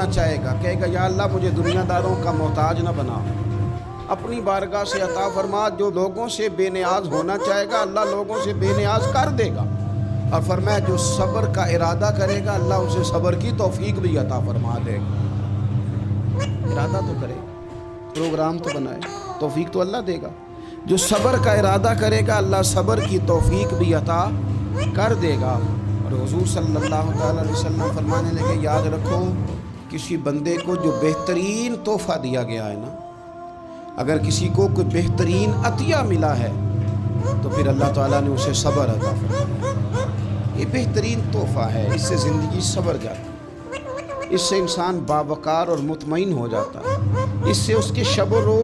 होना चाहेगा, कहेगा या अल्लाह मुझे दुनियादारों का मोहताज न बना, अपनी बारगाह से अता फरमा। जो लोगों से बेनियाज होना चाहेगा अल्लाह लोगों से बेनियाज कर देगा। और फरमाया जो सब्र का इरादा करेगा अल्लाह उसे सब्र की तौफीक भी अता फरमा देगा। इरादा तो करे, प्रोग्राम तो बनाए, तौफीक तो अल्लाह देगा। जो सब्र का इरादा करेगा अल्लाह सब्र की तौफीक भी अता कर देगा। और हुजूर सल्लल्लाहु अलैहि वसल्लम फरमाने लगे, याद रखो किसी बंदे को जो बेहतरीन तोहफ़ा दिया गया है ना, अगर किसी को कोई बेहतरीन अतिया मिला है तो फिर अल्लाह ताला ने उसे सब्र अता फरमाया। ये बेहतरीन तोहफ़ा है, इससे ज़िंदगी सब्र जाती है, इससे इंसान बावकार और मुतमईन हो जाता है, इससे उसके शब व रोज़